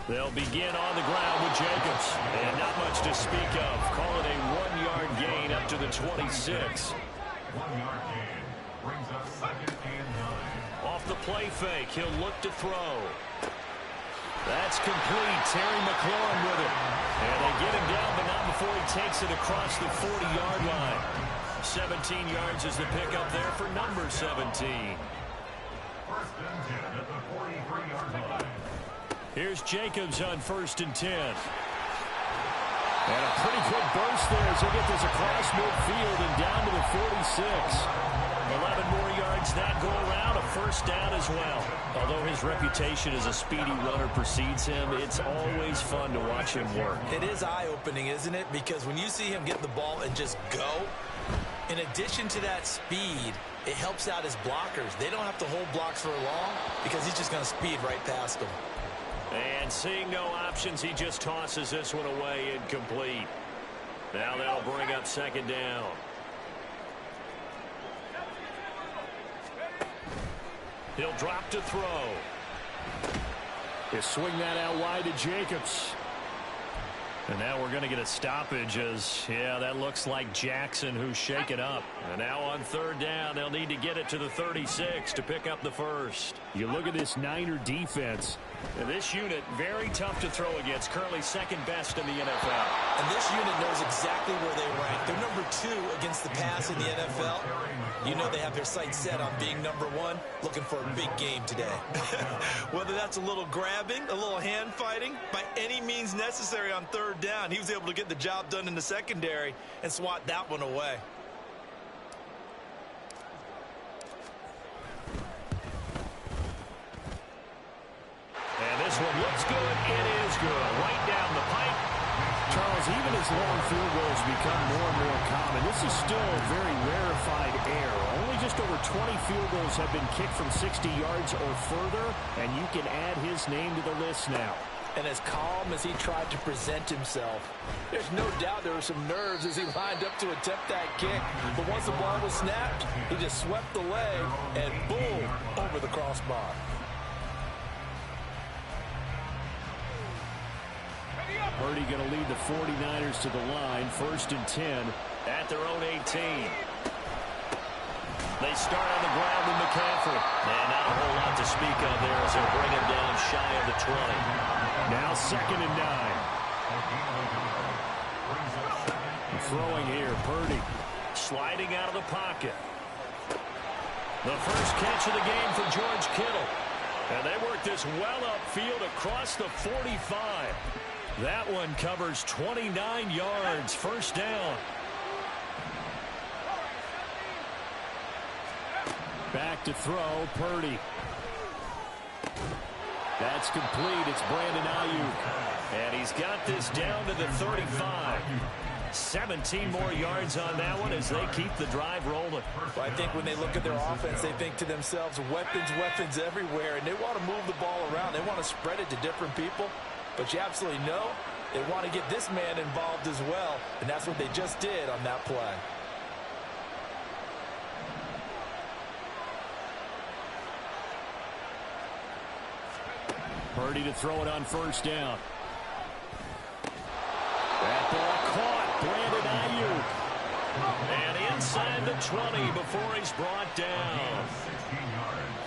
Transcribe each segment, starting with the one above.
They'll begin on the ground with Jacobs. And not much to speak of. Call it a 1-yard gain up to the 26. 1-yard gain brings up 2nd and 9. Off the play fake, he'll look to throw. That's complete. Terry McLaurin with it. And they get him down, but not before he takes it across the 40-yard line. 17 yards is the pickup there for number 17. 1st and 10 at the 43-yard line. Here's Jacobs on 1st and 10. And a pretty quick burst there as he gets this across midfield and down to the 46. 11 more yards that go around, a 1st down as well. Although his reputation as a speedy runner precedes him, it's always fun to watch him work. It is eye-opening, isn't it? Because when you see him get the ball and just go, in addition to that speed, it helps out his blockers. They don't have to hold blocks for long because he's just going to speed right past them. And seeing no options, he just tosses this one away incomplete. Now they'll bring up 2nd down. He'll drop to throw. He'll swing that out wide to Jacobs. And now we're going to get a stoppage as, yeah, that looks like Jackson who's shaken up. And now on 3rd down, they'll need to get it to the 36 to pick up the 1st. You look at this Niner defense. And this unit, very tough to throw against, currently 2nd best in the NFL. And this unit knows exactly where they rank. They're number 2 against the pass in the NFL. You know they have their sights set on being number 1, looking for a big game today. Whether that's a little grabbing, a little hand fighting, by any means necessary on 3rd down, he was able to get the job done in the secondary and swat that one away. And this one looks good. It is good. Right down the pipe. Charles, even as long field goals become more and more common, this is still a very rarefied air. Only just over 20 field goals have been kicked from 60 yards or further, and you can add his name to the list now. And as calm as he tried to present himself, there's no doubt there were some nerves as he lined up to attempt that kick. But once the ball was snapped, he just swept the leg and boom, over the crossbar. Purdy going to lead the 49ers to the line, 1st and 10 at their own 18. They start on the ground with McCaffrey. And not a whole lot to speak of there as they'll bring him down shy of the 20. Now 2nd and 9. Throwing here, Purdy. Sliding out of the pocket. The first catch of the game for George Kittle. And they work this well upfield across the 45. That one covers 29 yards. 1st down. Back to throw, Purdy. That's complete. It's Brandon Ayuk. And he's got this down to the 35. 17 more yards on that one as they keep the drive rolling. Well, I think when they look at their offense, they think to themselves, weapons, weapons everywhere. And they want to move the ball around. They want to spread it to different people. But you absolutely know they want to get this man involved as well. And that's what they just did on that play. Purdy to throw it on 1st down. That ball caught. Brandon Ayuk. And inside the 20 before he's brought down. 16 yards.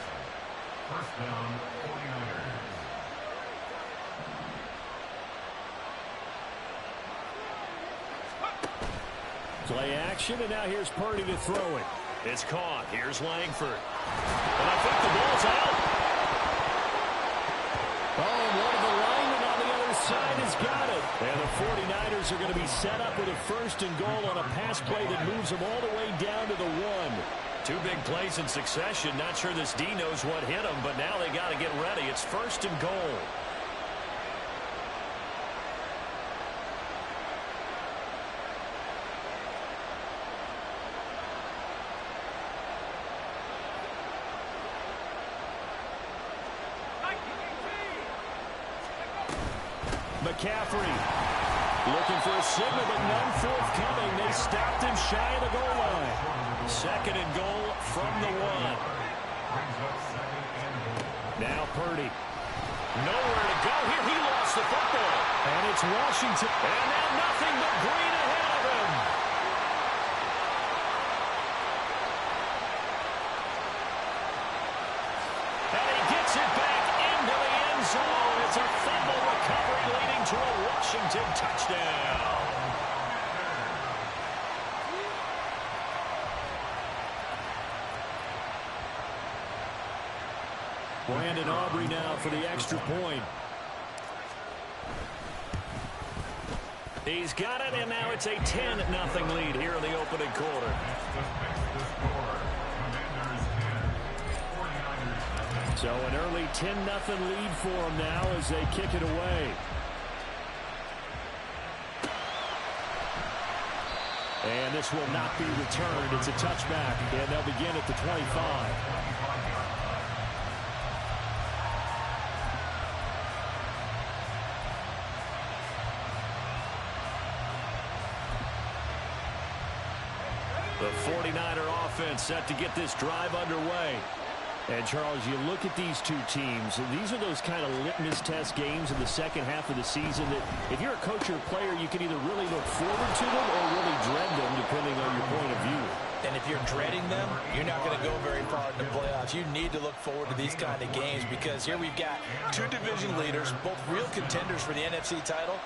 1st down, 49ers. Play action, and now here's Purdy to throw it. It's caught. Here's Langford. And I think the ball's out. Oh, and one of the linemen on the other side has got it. And the 49ers are going to be set up with a 1st and goal on a pass play that moves them all the way down to the 1. 2 big plays in succession. Not sure this D knows what hit him, but now they got to get ready. It's 1st and goal. McCaffrey looking for a signal, but none forthcoming. They stopped him shy of the goal line. 2nd and goal from the 1. Now Purdy. Nowhere to go here. He lost the football. And it's Washington. And now nothing but green ahead of him. And he gets it back into the end zone. It's a fumble recovery leading to a Washington touchdown. Brandon Aubrey now for the extra point. He's got it, and now it's a 10-0 lead here in the opening quarter. So an early 10-0 lead for them now as they kick it away. And this will not be returned. It's a touchback, and they'll begin at the 25. The 49er offense set to get this drive underway. And, Charles, you look at these two teams, and these are those kind of litmus test games in the second half of the season that if you're a coach or a player, you can either really look forward to them or really dread them, depending on your point of view. And if you're dreading them, you're not going to go very far in the playoffs. You need to look forward to these kind of games because here we've got two division leaders, both real contenders for the NFC title.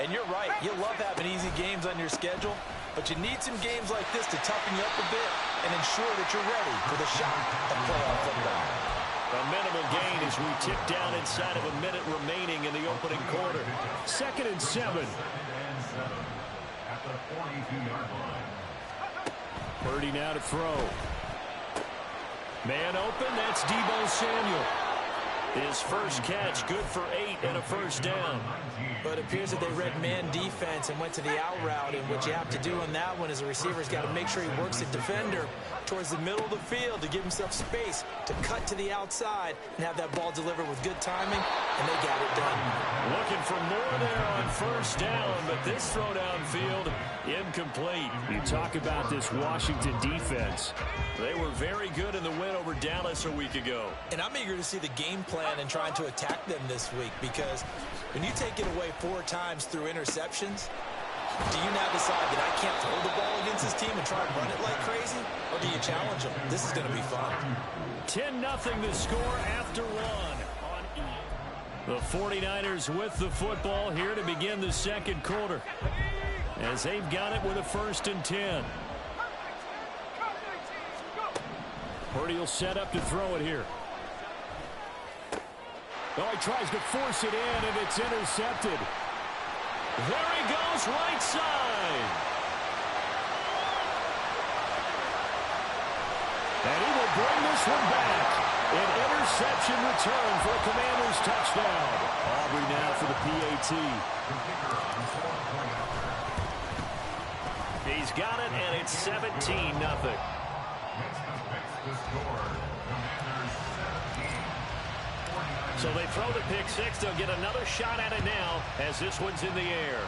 And you're right, you love having easy games on your schedule, but you need some games like this to toughen you up a bit and ensure that you're ready for the shock of playoff football. A minimal gain as we tip down inside of a minute remaining in the opening quarter. 2nd and 7. At the 42-yard line. Purdy now to throw. Man open, that's Deebo Samuel. His first catch, good for 8 and a first down. But it appears that they read man defense and went to the out route. And what you have to do on that one is the receiver's got to make sure he works the defender towards the middle of the field to give himself space to cut to the outside and have that ball delivered with good timing, and they got it done. Looking for more there on first down, but this throw downfield incomplete. You talk about this Washington defense. They were very good in the win over Dallas a week ago. And I'm eager to see the game plan and trying to attack them this week because when you take it away 4 times through interceptions, do you now decide that I can't throw the ball against this team and try and run it like crazy? Or do you challenge them? This is going to be fun. 10-0 the score after 1. The 49ers with the football here to begin the second quarter as they've got it with a 1st and 10. Purdy will set up to throw it here. Oh, he tries to force it in, and it's intercepted. There he goes, right side. And he will bring this one back. An interception return for a Commanders touchdown. Aubrey now for the PAT. He's got it, and it's 17-0. So they throw the pick six. They'll get another shot at it now as this one's in the air.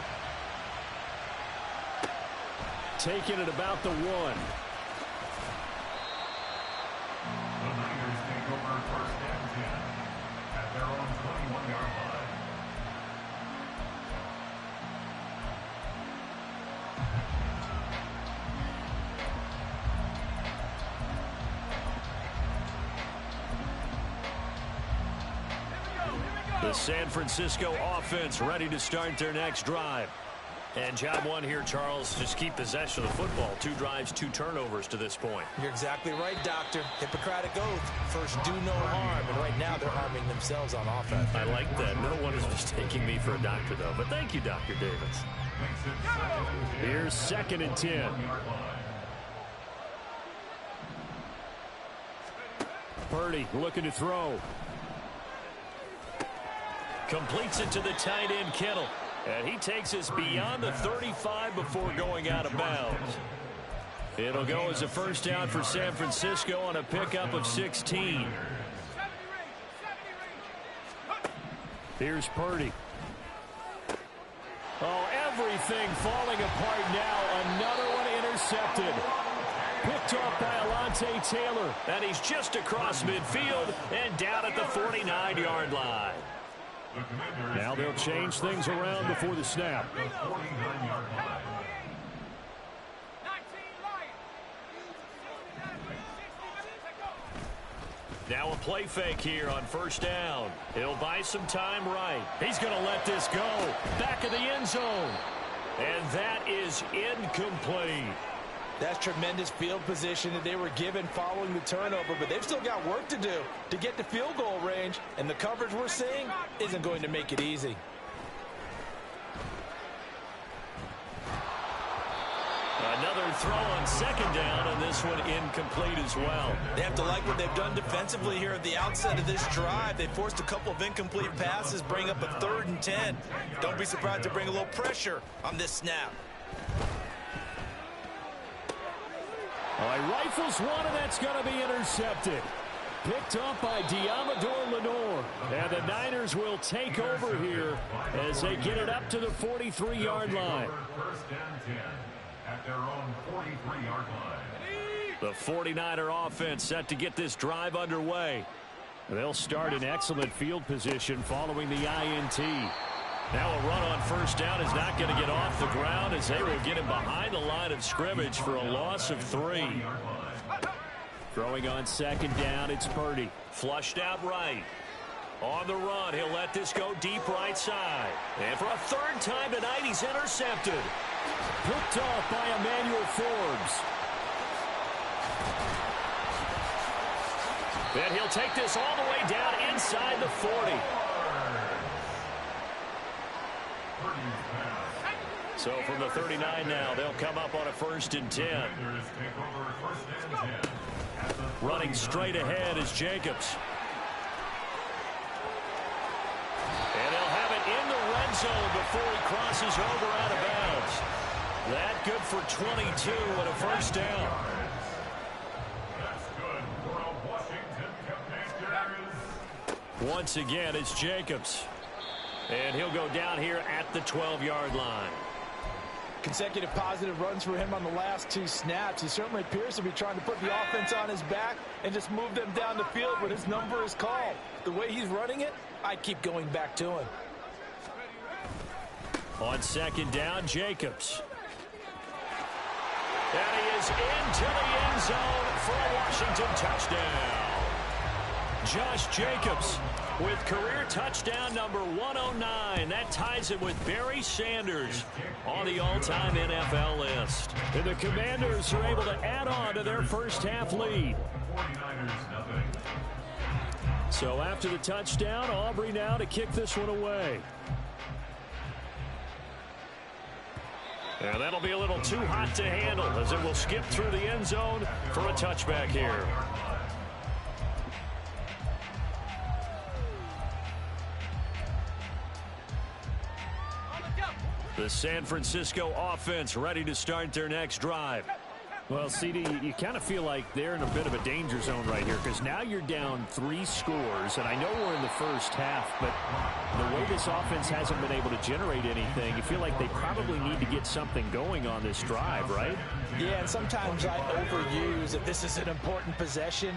Taking it about the 1. The Niners take over 1st and 10 at their own 21-yard line. The San Francisco offense ready to start their next drive. And job 1 here, Charles, just keep possession of the football. 2 drives, 2 turnovers to this point. You're exactly right, Doctor. Hippocratic oath. First, do no harm. And right now, they're harming themselves on offense. I like that. No one is mistaking me for a doctor, though. But thank you, Dr. Davis. Here's 2nd and 10. Purdy looking to throw. Completes it to the tight end, Kittle. And he takes us beyond the 35 before going out of bounds. It'll go as a first down for San Francisco on a pickup of 16. Here's Purdy. Oh, everything falling apart now. Another one intercepted. Picked off by Alontae Taylor. And he's just across midfield and down at the 49-yard line. Now they'll change things around before the snap. The 49-yard line. Now a play fake here on first down. He'll buy some time right. He's going to let this go. Back of the end zone. And that is incomplete. That's tremendous field position that they were given following the turnover, but they've still got work to do to get to field goal range, and the coverage we're seeing isn't going to make it easy. Another throw on second down, and this one incomplete as well. They have to like what they've done defensively here at the outset of this drive. They forced a couple of incomplete passes, bring up a 3rd and 10. Don't be surprised to bring a little pressure on this snap. All right, rifles one, and that's going to be intercepted. Picked up by Diamador Lenore. And the Niners will take over here as they get it up to the 43-yard line. First and 10 at their own 43-yard line. The 49er offense set to get this drive underway. They'll start in excellent field position following the INT. Now a run on first down is not going to get off the ground as they will get him behind the line of scrimmage for a loss of 3. Throwing on second down, it's Purdy. Flushed out right. On the run, he'll let this go deep right side. And for a 3rd time tonight, he's intercepted. Picked off by Emmanuel Forbes. And he'll take this all the way down inside the 40. So from the 39 now, they'll come up on a 1st and 10. Running straight ahead is Jacobs. And they'll have it in the red zone before he crosses over out of bounds. That good for 22 and a 1st down. That's good for a Washington Commanders. Once again, it's Jacobs. And he'll go down here at the 12-yard line. Consecutive positive runs for him on the last 2 snaps. He certainly appears to be trying to put the offense on his back and just move them down the field when his number is called. The way he's running it, I'd keep going back to him. On second down, Jacobs. And he is into the end zone for a Washington touchdown. Josh Jacobs with career touchdown number 109. That ties him with Barry Sanders on the all-time NFL list. And the Commanders are able to add on to their first half lead. So after the touchdown, Aubrey now to kick this one away. And that'll be a little too hot to handle as it will skip through the end zone for a touchback here. The San Francisco offense ready to start their next drive. Well, CD, you kind of feel like they're in a bit of a danger zone right here because now you're down 3 scores, and I know we're in the first half, but the way this offense hasn't been able to generate anything, you feel like they probably need to get something going on this drive, right? Yeah, and sometimes I overuse that this is an important possession.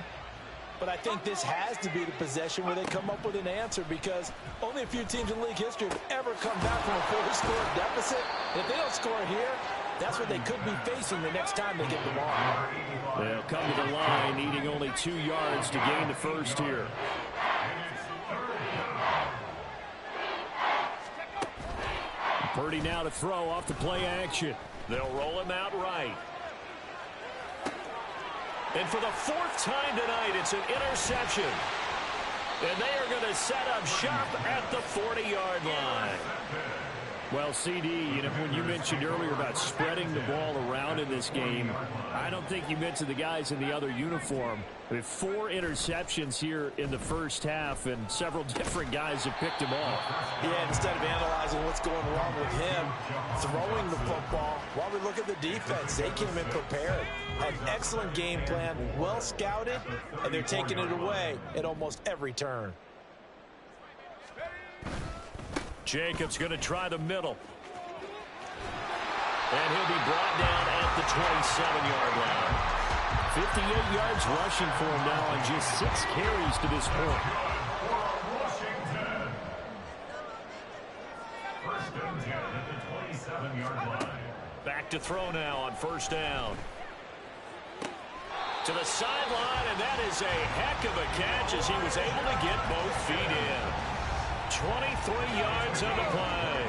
But I think this has to be the possession where they come up with an answer because only a few teams in league history have ever come back from a 4-score deficit. And if they don't score here, that's what they could be facing the next time they get the ball. They'll come to the line needing only 2 yards to gain the first here. Purdy now to throw off the play action. They'll roll him out right. And for the 4th time tonight, it's an interception. And they are going to set up shop at the 40-yard line. Well, CD, you know, when you mentioned earlier about spreading the ball around in this game, I don't think you mentioned the guys in the other uniform. We have 4 interceptions here in the first half, and several different guys have picked him off. Yeah, instead of analyzing what's going wrong with him, throwing the football, while we look at the defense, they came in prepared. Had an excellent game plan, well scouted, and they're taking it away at almost every turn. Jacobs going to try the middle. And he'll be brought down at the 27-yard line. 58 yards rushing for him now on just 6 carries to this point. to throw now on first down. To the sideline, and that is a heck of a catch as he was able to get both feet in. 23 yards on the play.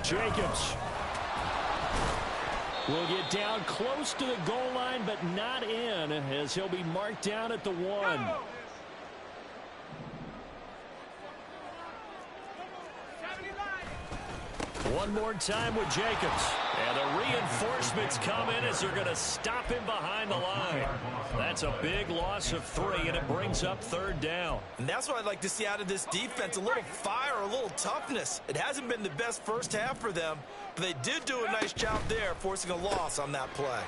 Jacobs will get down close to the goal line, but not in, as he'll be marked down at the 1. One more time with Jacobs. And the reinforcements come in as they're going to stop him behind the line. That's a big loss of 3, and it brings up third down. And that's what I'd like to see out of this defense, a little fire, a little toughness. It hasn't been the best first half for them, but they did do a nice job there, forcing a loss on that play.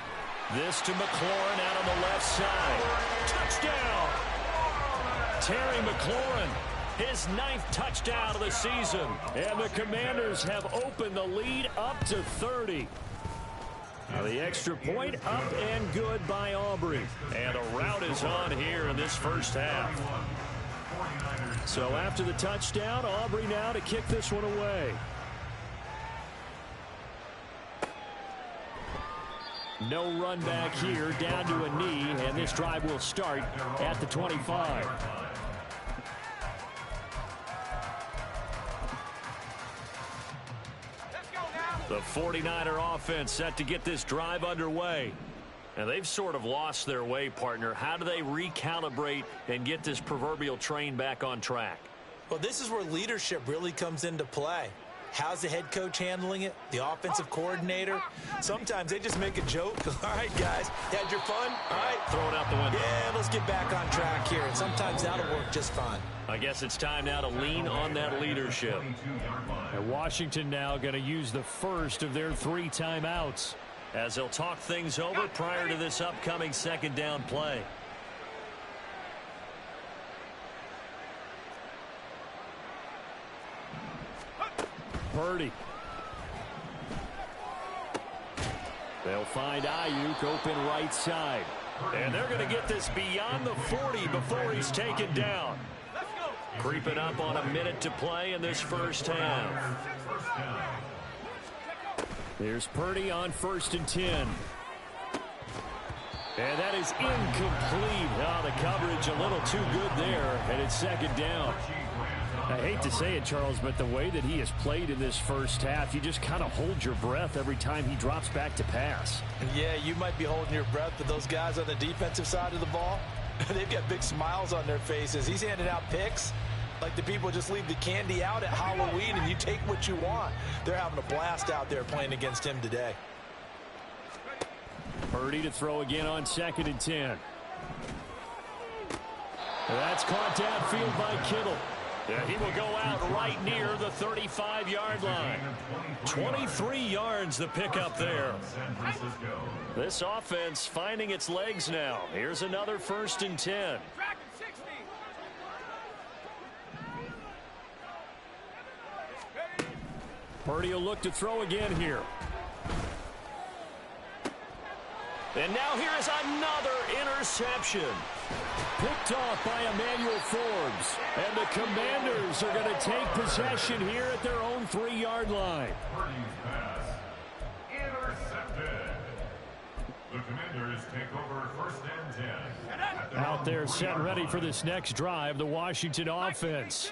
This to McLaurin out on the left side. Touchdown! Terry McLaurin. His 9th touchdown of the season. And the Commanders have opened the lead up to 30. Now the extra point up and good by Aubrey. And a rout is on here in this first half. So after the touchdown, Aubrey now to kick this one away. No run back here, down to a knee, and this drive will start at the 25. The 49er offense set to get this drive underway. And they've sort of lost their way, partner. How do they recalibrate and get this proverbial train back on track? Well, this is where leadership really comes into play. How's the head coach handling it? The offensive coordinator? Sometimes they just make a joke. All right, guys, had your fun? All right. Throw it out the window. Yeah, let's get back on track here. And sometimes that'll work just fine. I guess it's time now to lean on that leadership. And Washington now going to use the first of their 3 timeouts as they'll talk things over prior to this upcoming second down play. Purdy. They'll find Ayuk open right side. And they're going to get this beyond the 40 before he's taken down. Creeping up on a minute to play in this first half. Here's Purdy on 1st and 10. And that is incomplete. Oh, the coverage a little too good there, and it's second down. I hate to say it, Charles, but the way that he has played in this first half, you just kind of hold your breath every time he drops back to pass. Yeah, you might be holding your breath, but those guys on the defensive side of the ball, they've got big smiles on their faces. He's handing out picks like the people just leave the candy out at Halloween and you take what you want. They're having a blast out there playing against him today. Purdy to throw again on 2nd and 10. That's caught downfield by Kittle. Yeah, he will go out right near the 35-yard line. 23 yards the pickup there. This offense finding its legs now. Here's another 1st and 10. Purdy will look to throw again here. And now here is another interception. Picked off by Emmanuel Forbes. And the Commanders are going to take possession here at their own 3-yard line. Purdy's pass intercepted. The Commanders take over 1st and 10. Out there set and ready for this next drive, the Washington offense.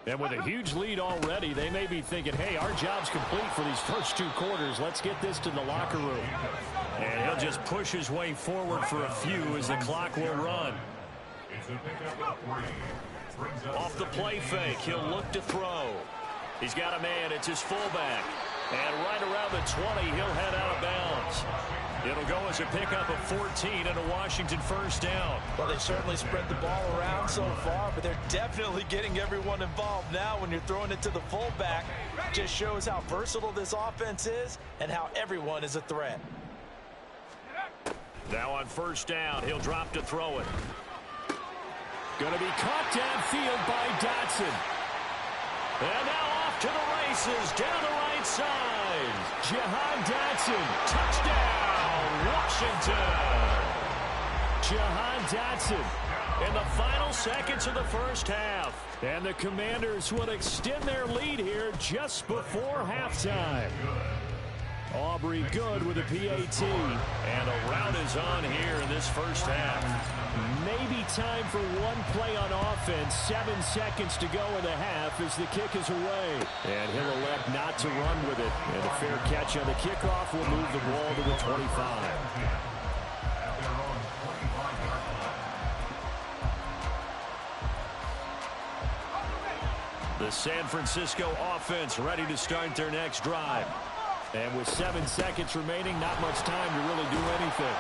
And with a huge lead already, they may be thinking, hey, our job's complete for these first 2 quarters. Let's get this to the locker room. And he'll just push his way forward for a few as the clock will run. Off the play fake, he'll look to throw. He's got a man, it's his fullback. And right around the 20, he'll head out of bounds. It'll go as a pickup of 14 and a Washington first down. Well, they certainly spread the ball around so far, but they're definitely getting everyone involved now when you're throwing it to the fullback. Just shows how versatile this offense is and how everyone is a threat. Now on first down, he'll drop to throw it. Going to be caught downfield by Dotson. And now off to the races, down the right side. Jahan Dotson, touchdown, Washington. Jahan Dotson in the final seconds of the first half. And the Commanders will extend their lead here just before halftime. Aubrey Good with a PAT. And a rout is on here in this first half. Maybe time for one play on offense. 7 seconds to go in the half as the kick is away. And he'll elect not to run with it. And a fair catch on the kickoff will move the ball to the 25. The San Francisco offense ready to start their next drive. And with 7 seconds remaining, not much time to really do anything.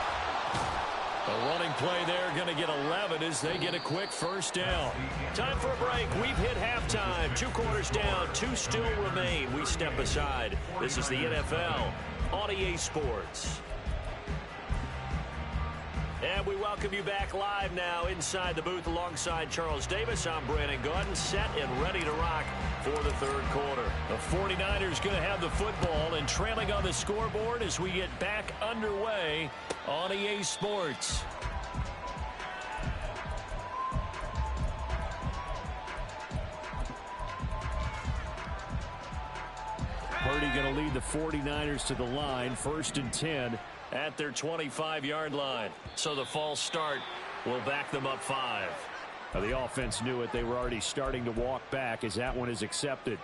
A running play there, going to get 11 as they get a quick first down. Time for a break. We've hit halftime. 2 quarters down, 2 still remain. We step aside. This is the NFL on EA Sports. And we welcome you back live now inside the booth alongside Charles Davis. I'm Brandon Gaudin, set and ready to rock for the third quarter. The 49ers going to have the football and trailing on the scoreboard as we get back underway on EA Sports. Purdy going to lead the 49ers to the line, 1st and 10 at their 25-yard line. So the false start will back them up 5. Now the offense knew it. They were already starting to walk back as that one is accepted.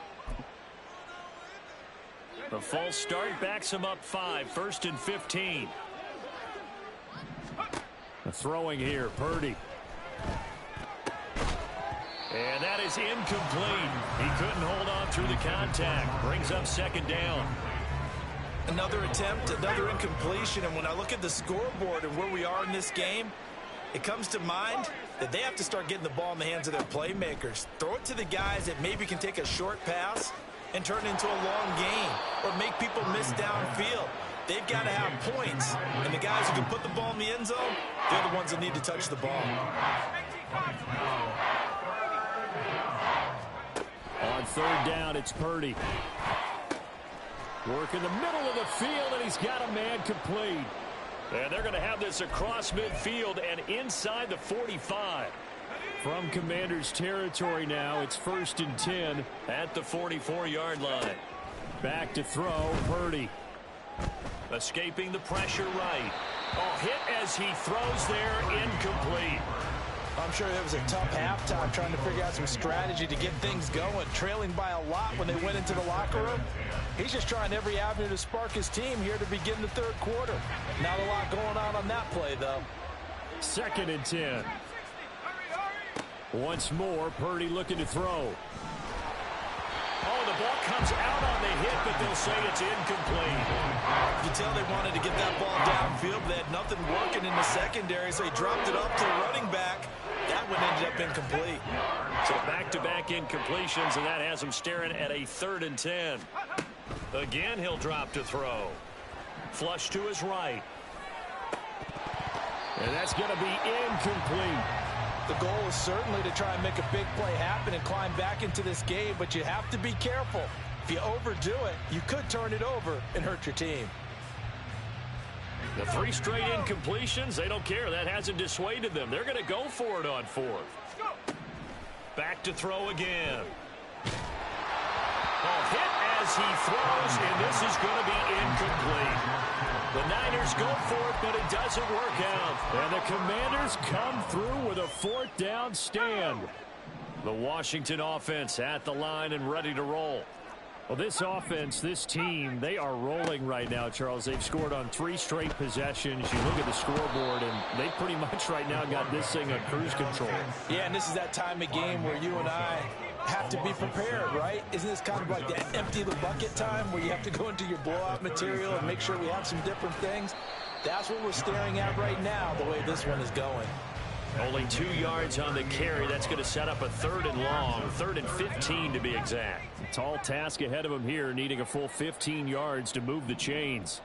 The false start backs them up 5, 1st and 15. The throwing here, Purdy. And that is incomplete. He couldn't hold on through the contact. Brings up 2nd down. Another attempt, another incompletion, and when I look at the scoreboard and where we are in this game, it comes to mind that they have to start getting the ball in the hands of their playmakers. Throw it to the guys that maybe can take a short pass and turn it into a long gain or make people miss downfield. They've got to have points, and the guys who can put the ball in the end zone, they're the ones that need to touch the ball. On 3rd down, it's Purdy. Work in the middle of the field, and he's got a man complete. And they're going to have this across midfield and inside the 45. From Commanders territory now, it's 1st and 10 at the 44-yard line. Back to throw, Purdy. Escaping the pressure right. Oh, hit as he throws there, incomplete. I'm sure it was a tough halftime trying to figure out some strategy to get things going. Trailing by a lot when they went into the locker room. He's just trying every avenue to spark his team here to begin the third quarter. Not a lot going on that play, though. 2nd and 10. Once more, Purdy looking to throw. Oh, the ball comes out on the hit, but they'll say it's incomplete. You tell they wanted to get that ball downfield, but they had nothing working in the secondary, so they dropped it up to the running back. That one ended up incomplete. So back-to-back incompletions, and that has him staring at a 3rd and 10. Again, he'll drop to throw. Flush to his right. And that's going to be incomplete. The goal is certainly to try and make a big play happen and climb back into this game, but you have to be careful. If you overdo it, you could turn it over and hurt your team. The 3 straight incompletions, they don't care. That hasn't dissuaded them. They're going to go for it on 4th. Back to throw again. Oh, hit as he throws, and this is going to be incomplete. The Niners go for it, but it doesn't work out. And the Commanders come through with a 4th down stand. The Washington offense at the line and ready to roll. Well, this offense, this team, they are rolling right now, Charles. They've scored on 3 straight possessions. You look at the scoreboard, and they pretty much right now got this thing on cruise control. Yeah, and this is that time of game where you and I have to be prepared, right? Isn't this kind of like that empty the bucket time where you have to go into your blowout material and make sure we have some different things? That's what we're staring at right now, the way this one is going. Only 2 yards on the carry. That's going to set up a 3rd and long, 3rd and 15 to be exact. A tall task ahead of him here, needing a full 15 yards to move the chains.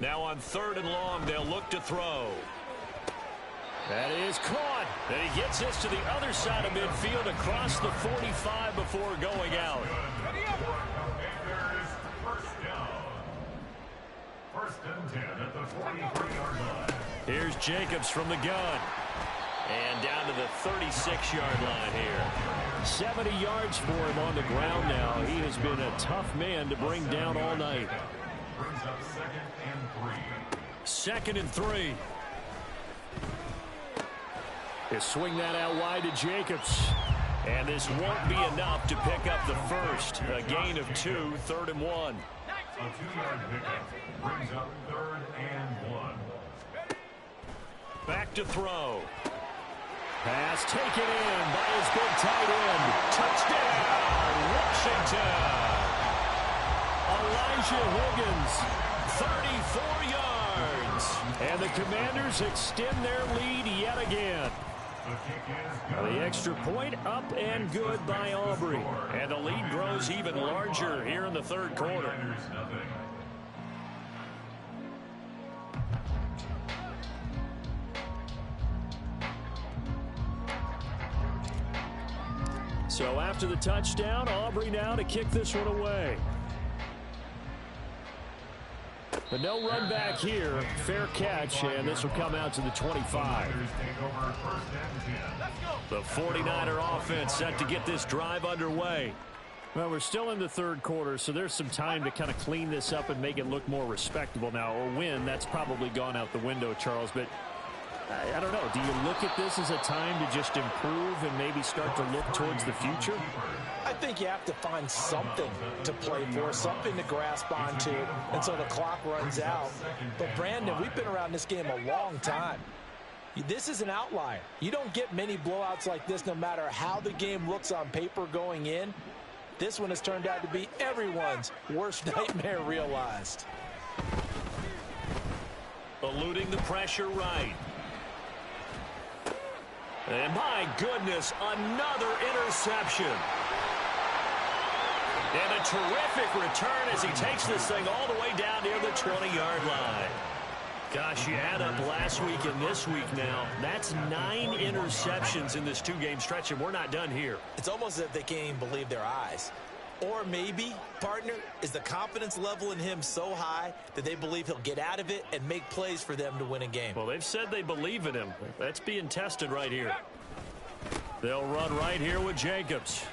Now on 3rd and long, they'll look to throw. That is caught. And he gets this to the other side of midfield across the 45 before going out. First and 10 at the 43-yard line. Here's Jacobs from the gun. And down to the 36-yard line here. 70 yards for him on the ground now. He has been a tough man to bring down all night. Brings up 2nd and 3. 2nd and 3. He'll swing that out wide to Jacobs. And this won't be enough to pick up the first. A gain of 2, 3rd and 1. A 2-yard pickup brings up 3rd and 1. Back to throw. Pass taken in by his big tight end. Touchdown, Washington. Elijah Higgins, 34 yards. And the Commanders extend their lead yet again. The extra point up and good by Aubrey. And the lead grows even larger here in the 3rd quarter. So after the touchdown, Aubrey now to kick this one away. But no run back here. Fair catch, and this will come out to the 25. The 49er offense set to get this drive underway. Well, we're still in the 3rd quarter, so there's some time to kind of clean this up and make it look more respectable now. A win, that's probably gone out the window, Charles, but I don't know. Do you look at this as a time to just improve and maybe start to look towards the future? I think you have to find something to play for, something to grasp onto until the clock runs out. But, Brandon, we've been around this game a long time. This is an outlier. You don't get many blowouts like this no matter how the game looks on paper going in. This one has turned out to be everyone's worst nightmare realized. Eluding the pressure right. And my goodness, another interception. And a terrific return as he takes this thing all the way down near the 20-yard line. Gosh, you add up last week and this week now. That's 9 interceptions in this 2-game stretch, and we're not done here. It's almost as if they can't even believe their eyes. Or maybe, partner, is the confidence level in him so high that they believe he'll get out of it and make plays for them to win a game. Well, they've said they believe in him. That's being tested right here. They'll run right here with Jacobs.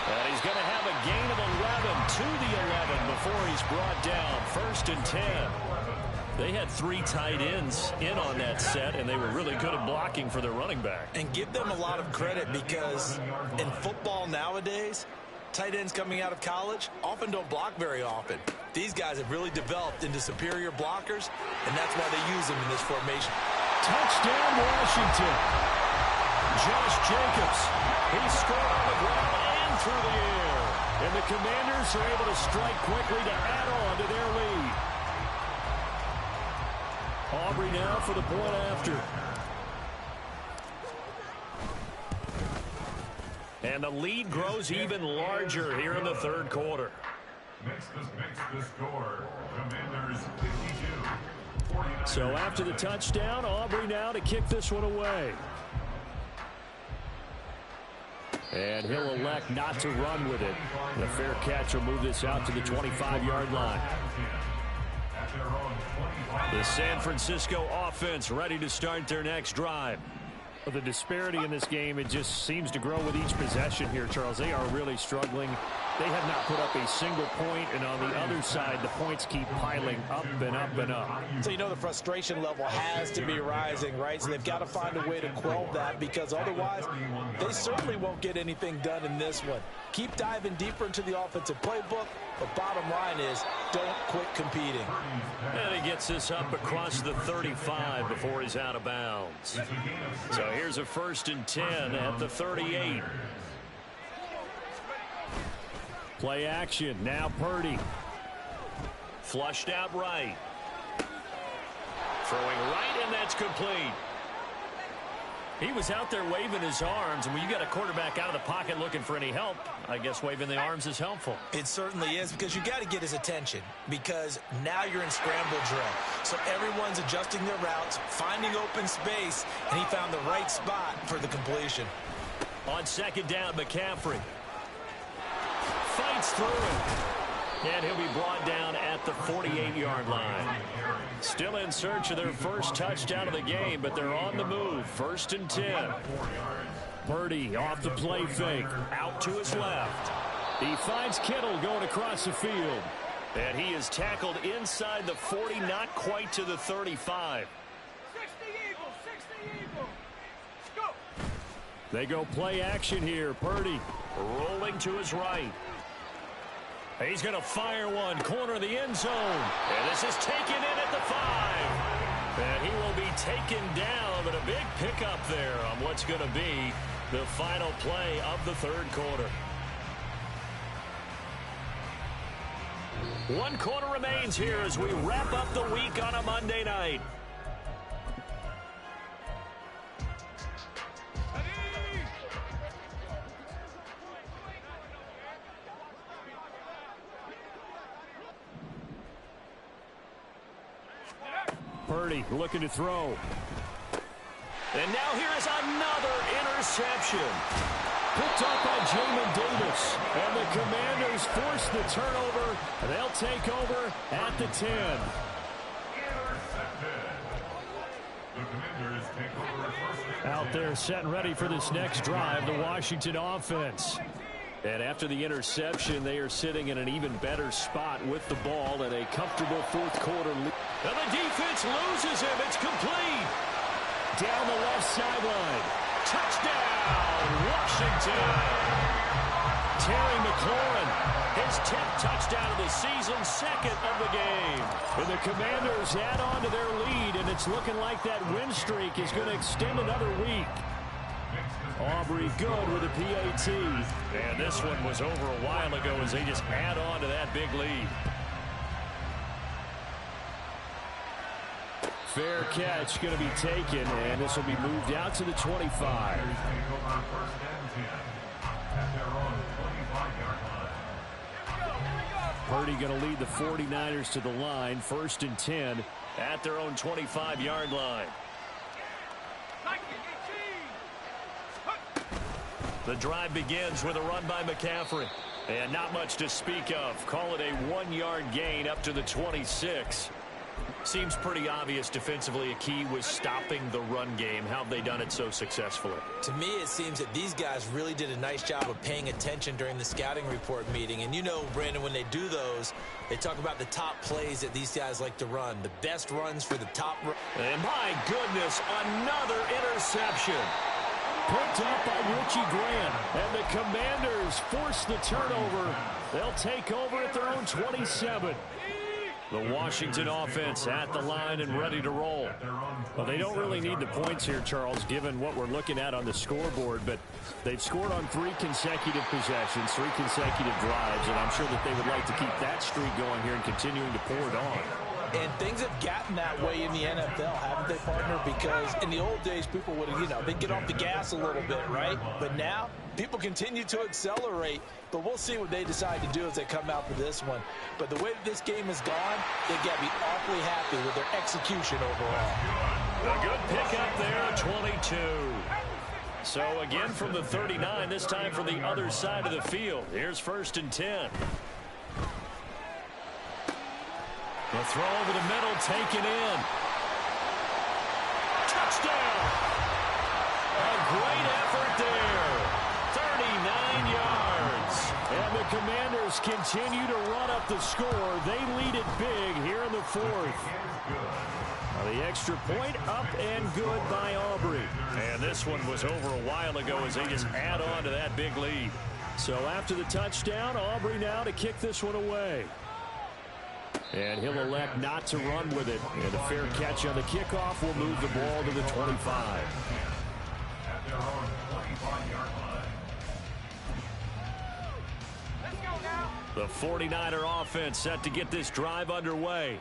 And he's going to have a gain of 11 to the 11 before he's brought down. 1st and 10. They had 3 tight ends in on that set, and they were really good at blocking for their running back. And give them a lot of credit because in football nowadays, tight ends coming out of college often don't block very often. These guys have really developed into superior blockers, and that's why they use them in this formation. Touchdown, Washington. Josh Jacobs. He scored on the ground and through the air. And the Commanders are able to strike quickly to add on to their lead. Aubrey now for the point after. And the lead grows even larger here in the 3rd quarter. Makes the score. Commanders 52. So after the touchdown, Aubrey now to kick this one away. And he'll elect not to run with it. The fair catch will move this out to the 25-yard line. The San Francisco offense ready to start their next drive. The disparity in this game, it just seems to grow with each possession here, Charles. They are really struggling. They have not put up a single point, and on the other side, the points keep piling up and up and up. So you know the frustration level has to be rising, right? So they've got to find a way to quell that because otherwise they certainly won't get anything done in this one. Keep diving deeper into the offensive playbook, but bottom line is don't quit competing. And he gets this up across the 35 before he's out of bounds. So here's a 1st and 10 at the 38. Play action. Now Purdy. Flushed out right. Throwing right, and that's complete. He was out there waving his arms, and when you got a quarterback out of the pocket looking for any help, I guess waving the arms is helpful. It certainly is because you got to get his attention because now you're in scramble drill. So everyone's adjusting their routes, finding open space, and he found the right spot for the completion. On 2nd down, McCaffrey fights through it. And he'll be brought down at the 48-yard line. Still in search of their first touchdown of the game, but they're on the move. 1st and 10. Purdy off the play fake. Out to his left. He finds Kittle going across the field. And he is tackled inside the 40, not quite to the 35. 60 Eagles, 60 Eagles. Let's go. They go play action here. Purdy rolling to his right. He's going to fire one, corner of the end zone. And this is taken in at the 5. And he will be taken down, but a big pickup there on what's going to be the final play of the 3rd quarter. 1 quarter remains here as we wrap up the week on a Monday night. Purdy looking to throw. And now here is another interception. Picked up by Jamin Davis. And the Commanders force the turnover. They'll take over at the 10. Out there set and ready for this next drive, the Washington offense. And after the interception, they are sitting in an even better spot with the ball in a comfortable 4th quarter lead. And the defense loses him. It's complete. Down the left sideline. Touchdown, Washington. Terry McLaurin, his 10th touchdown of the season, 2nd of the game. And the Commanders add on to their lead, and it's looking like that win streak is going to extend another week. Aubrey good with a PAT. And this one was over a while ago as they just add on to that big lead. Fair catch going to be taken, and this will be moved out to the 25. Purdy going to lead the 49ers to the line. 1st and 10 at their own 25-yard line. The drive begins with a run by McCaffrey. And not much to speak of. Call it a 1-yard gain up to the 26. Seems pretty obvious defensively a key was stopping the run game. How have they done it so successfully? To me, it seems that these guys really did a nice job of paying attention during the scouting report meeting. And you know, Brandon, when they do those, they talk about the top plays that these guys like to run. The best runs for the top. And my goodness, another interception. Picked up by Richie Grant. And the Commanders force the turnover. They'll take over at their own 27. The Washington offense at the line and ready to roll. Well, they don't really need the points here, Charles, given what we're looking at on the scoreboard, but they've scored on 3 consecutive possessions, 3 consecutive drives, and I'm sure that they would like to keep that streak going here and continuing to pour it on. And things have gotten that way in the NFL, haven't they, partner? Because in the old days, people would, they'd get off the gas a little bit, right? But now, people continue to accelerate. But we'll see what they decide to do as they come out for this one. But the way that this game has gone, they've got to be awfully happy with their execution overall. A good pickup there, 22. So again from the 39, this time from the other side of the field. Here's 1st and 10. The throw over the middle, taken in. Touchdown! A great effort there. 39 yards. And the Commanders continue to run up the score. They lead it big here in the 4th. The extra point up and good by Aubrey. And this one was over a while ago as they just add on to that big lead. So after the touchdown, Aubrey now to kick this one away. And he'll elect not to run with it. And a fair catch on the kickoff will move the ball to the 25. The 49er offense set to get this drive underway.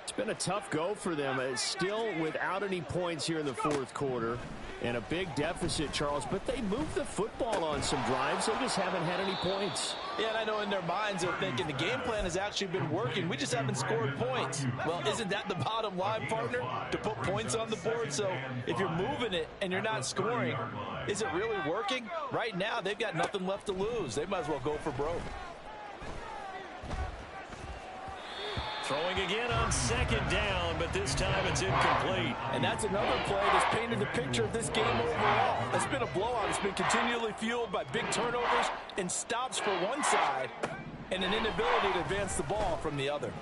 It's been a tough go for them. It's still without any points here in the 4th quarter. And a big deficit, Charles. But they moved the football on some drives. They just haven't had any points. Yeah, and I know in their minds they're thinking the game plan has actually been working. We just haven't scored points. Well, isn't that the bottom line, partner? To put points on the board. So if you're moving it and you're not scoring, is it really working? Right now, they've got nothing left to lose. They might as well go for broke. Throwing again on second down, but this time it's incomplete. And that's another play that's painted the picture of this game overall. It's been a blowout. It's been continually fueled by big turnovers and stops for one side and an inability to advance the ball from the other.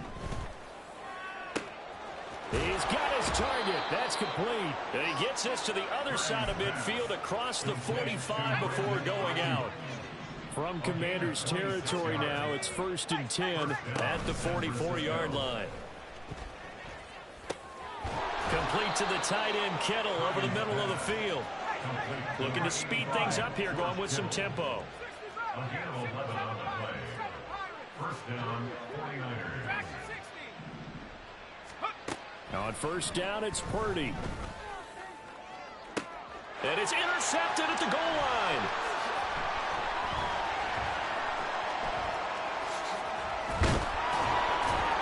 He's got his target. That's complete. And he gets us to the other side of midfield across the 45 before going out. From Commanders territory now, it's 1st and 10 at the 44-yard line. Complete to the tight end, Kittle, over the middle of the field. Looking to speed things up here, going with some tempo. Again, 11 on the play. First down, 49ers. On first down, it's Purdy. And it's intercepted at the goal line.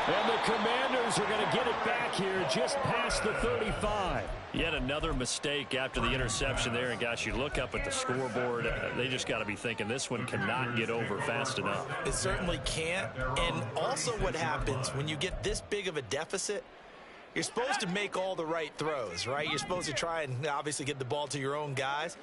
And the Commanders are going to get it back here just past the 35. Yet another mistake after the interception there. And, gosh, you look up at the scoreboard. They just got to be thinking this one cannot get over fast enough. It certainly can't. And also what happens when you get this big of a deficit, you're supposed to make all the right throws, right? You're supposed to try and obviously get the ball to your own guys.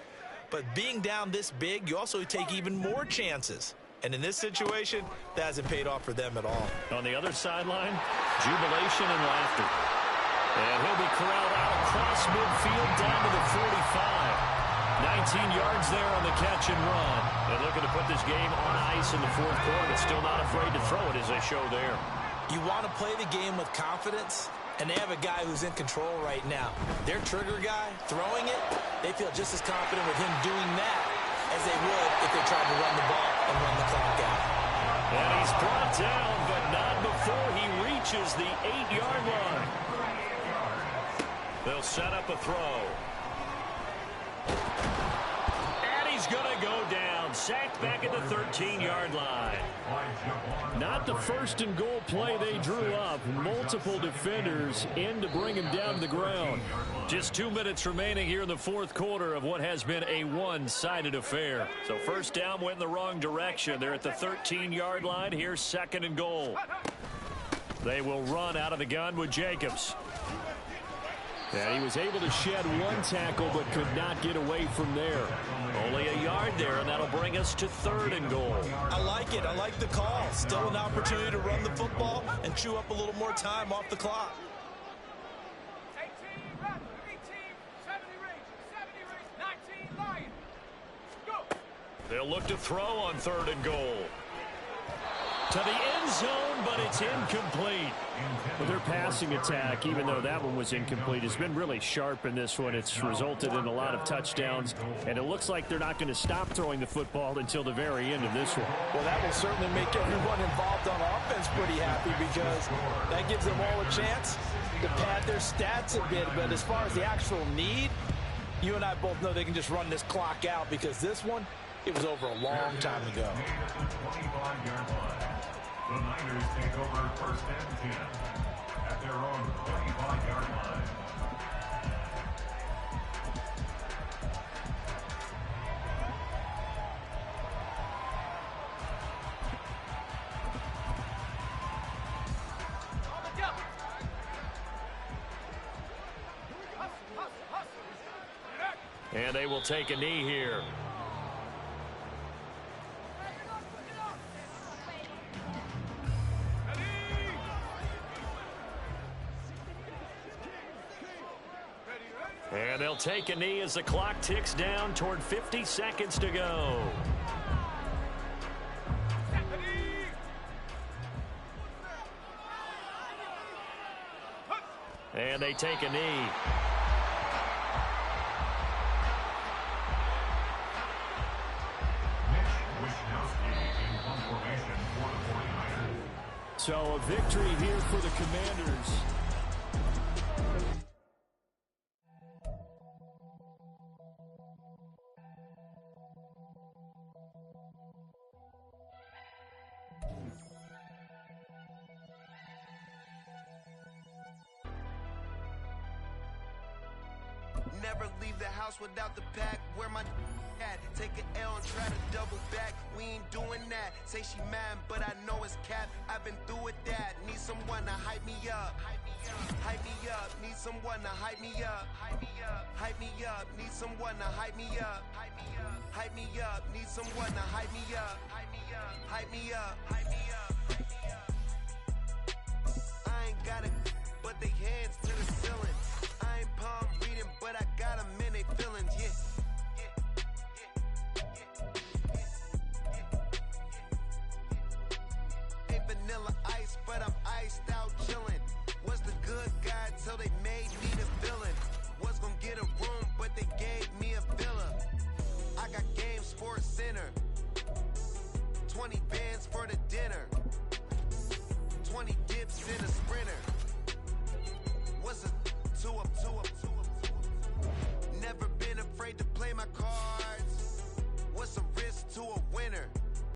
But being down this big, you also take even more chances. And in this situation, that hasn't paid off for them at all. On the other sideline, jubilation and laughter. And he'll be corralled out across midfield down to the 45. 19 yards there on the catch and run. They're looking to put this game on ice in the fourth quarter. Still not afraid to throw it as they show there. You want to play the game with confidence, and they have a guy who's in control right now. Their trigger guy, throwing it, they feel just as confident with him doing that as they would if they tried to run the ball and run the clock out. And he's brought down, but not before he reaches the 8-yard line. They'll set up a throw. And he's going to go down. Sacked back at the 13-yard line. Not the first and goal play they drew up. Multiple defenders in to bring him down to the ground. Just 2 minutes remaining here in the fourth quarter of what has been a one-sided affair. So first down went in the wrong direction. They're at the 13-yard line. Here's second and goal. They will run out of the gun with Jacobs. And he was able to shed one tackle but could not get away from there. Only a yard there, and that'll bring us to third and goal. I like it. I like the call. Still an opportunity to run the football and chew up a little more time off the clock. 18 Raptors, 18, 70 Rangers, 19 Lions. Go! They'll look to throw on third and goal. To the end zone, but it's incomplete. Well, their passing attack, even though that one was incomplete, has been really sharp in this one. It's resulted in a lot of touchdowns, and it looks like they're not going to stop throwing the football until the very end of this one. Well, that will certainly make everyone involved on offense pretty happy because that gives them all a chance to pad their stats a bit. But as far as the actual need, you and I both know they can just run this clock out because this one, it was over a long time ago. The Niners take over first and 10 at their own 25-yard line. And they will take a knee here. And they'll take a knee as the clock ticks down toward 50 seconds to go. And they take a knee. So a victory here for the Commanders. Never leave the house without the pack. Where my at? Take an L and try to double back. We ain't doing that. say she mad, but I know it's cap. I've been through with that. Need someone to hype me up. Hype me up. Need someone to hype me up. Hype me up. Need someone to hype me up. Hype me up. Need someone to hype me up. Hype me up. Hype me up. I ain't got it, but they hands to the ceiling. I ain't palm reading, but I got them in they feelings. Yeah. Vanilla ice, but I'm iced out chillin'. Was the good guy till they made me the villain. Was gonna get a room, but they gave me a villa. I got Game Sports Center. 20 bands for the dinner. 20 dips in a Sprinter.